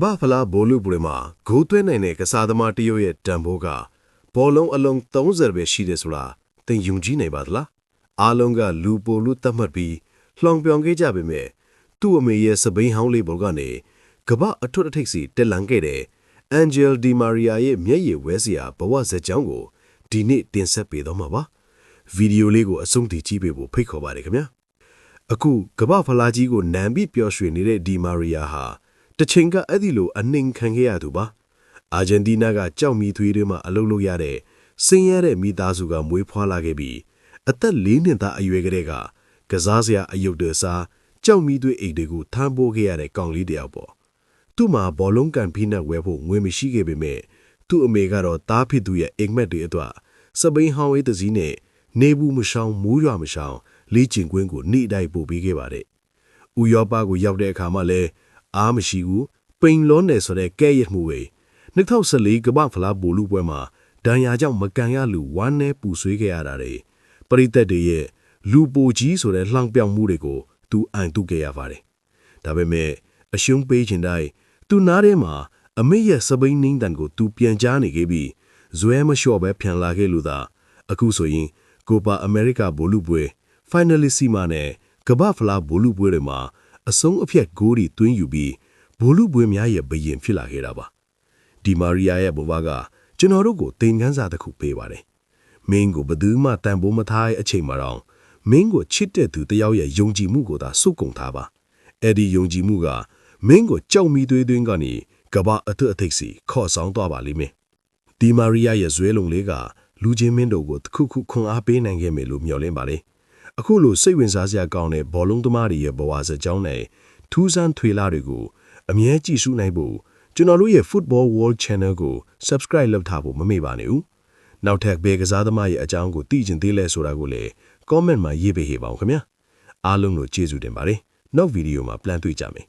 ဘာဖလားဘောလူပွဲမှာဂိုးသွင်းနိုင်တဲ့ကစားသမားတယောက်ရဲ့တန်ဖိုးကဘောလုံးအလုံး30ပဲရှိတယ်ဆိုတာသင်ယုံကြည်နိုင်ပါသလားအားလုံးကလူပိုလူသတ်မှတ်ပြီးလှောင်ပြောင်ခဲ့ကြပေမဲ့သူ့အမေရဲ့စပိန်ဟောင်းလေးဘောကနေကမ္ဘာအထွတ်အထိပ်စီတက်လန်းခဲ့တဲ့အန်ဂျယ်ဒီမာရီယာရဲ့မျက်ရည်ဝဲစရာဘဝဇာတ်ကြောင်းကိုဒီနေ့တင်ဆက်ပေးတော့မှာပါဗီဒီယိုလေးကိုအဆုံးထိကြည့်ပေးဖို့ဖိတ်ခေါ်ပါတယ်ခင်ဗျာအခုကမ္ဘာဖလားကြီးကိုနမ်းပြီးပျော်ရွှင်နေတဲ့ဒီမာရီယာဟာတချိန်ကအဲ့ဒီလိုအနှိမ်ခံခဲ့ရသူပါအာဂျင်တီးနားကကြောက်မီသွေးတွေမှာအလုပ်လုပ်ရတဲ့စင်ရတဲ့မိသားစုကမွေးဖွားလာခဲ့ပြီးအသက်4နှစ်သားအရွယ်ကလေးကကစားစရာအယုတ်တစားကြောက်မီသွေးအိတ်တွေကိုထမ်းပိုးခဲ့ရတဲ့ကောင်လေးတယောက်ပေါ့သူ့မှာဘောလုံးကန်ဖိနပ်ဝဲဖို့ငွေမရှိခဲ့ပေမဲ့သူ့အမေကတော့တားဖြစ်သူရဲ့အိမ်မက်တွေအတွက်စပိန်ဟောင်းဝေးတစည်းနဲ့နေဘူးမရှောင်မူးရွာမရှောင်လေးကျင်ကွင်းကိုနှိတိုက်ပို့ပေးခဲ့ပါတယ်ဥရောပကိုရောက်တဲ့အခါမှလည်းအားမရှိဘူးပိန်လုံးနယ်ဆိုတဲ့ကဲ့ရဲ့မှုတွေ2014ကမ္ဘာဖလားဘိုလ်လူပွဲမှာဒဏ်ရာကြောင့်မကန်ရလူဝမ်းနဲ့ပူဆွေးခဲ့ရတာတွေပရိသတ်တွေရဲ့လူပိုကြီးဆိုတဲ့လှောင်ပြောင်မှုတွေကိုသူအံတုခဲ့ရပါတယ်ဒါပေမဲ့အရှုံးပေးခြင်းတိုင်းသူနားထဲမှာအမေရဲ့စပိန်နင်းတန်ကိုသူပြန်ကြားနေခဲ့ပြီးဇွဲမလျှော့ပဲပြန်လာခဲ့လို့သာအခုဆိုရင်ကိုပါအမေရိကဘိုလ်လူပွဲဖိုင်နယ်လစ်စီမာနဲ့ကမ္ဘာဖလားဘိုလ်လူပွဲတွေမှာအဆုံးအဖြတ်ဂိုးတွေသွင်းယူပြီးဘိုလ်လူပွဲများရဲ့ဘရင်ဖြစ်လာခဲ့တာပါဒီမာရီယာရဲ့ဘဝကကျွန်တော်တို့ကိုသင်ခန်းစာတစ်ခုပေးပါတယ်မင်းကိုဘယ်သူမှတန်ဖိုးမထားတဲ့အချိန်မှာတော့မင်းကိုချစ်တဲ့သူတယောက်ရဲ့ယုံကြည်မှုကိုသာစုကုန်ထားပါအဲ့ဒီယုံကြည်မှုကမင်းကိုကြောက်မီသွေးသွင်းကနေကဘာအထွတ်အထိပ်စီခေါ်ဆောင်သွားပါလိမ့်မယ်ဒီမာရီယာရဲ့ဇွဲလုံလေးကလူချင်းမင်းတို့ကိုတစ်ခုခုခွန်အားပေးနိုင်ခဲ့မယ်လို့မျှော်လင့်ပါလေအခုလိုစိတ်ဝင်စားစရာကောင်းတဲ့ဘောလုံးသမားတွေရဲ့ဘဝဇာတ်ကြောင်းနဲ့ထူးဆန်းထွေလာတွေကိုအမြဲကြည့်ရှုနိုင်ဖို့ကျွန်တော်တို့ရဲ့ Football World Channel ကို Subscribe လုပ်ထားဖို့မမေ့ပါနဲ့ဦးနောက်ထပ်ဘယ်ကစားသမားရဲ့အကြောင်းကိုသိချင်သေးလဲဆိုတာကိုလည်း comment မှာရေးပေးပါဦးခင်ဗျာအားလုံးကိုကျေးဇူးတင်ပါတယ်နောက်ဗီဒီယိုမှာပြန်တွေ့ကြမယ်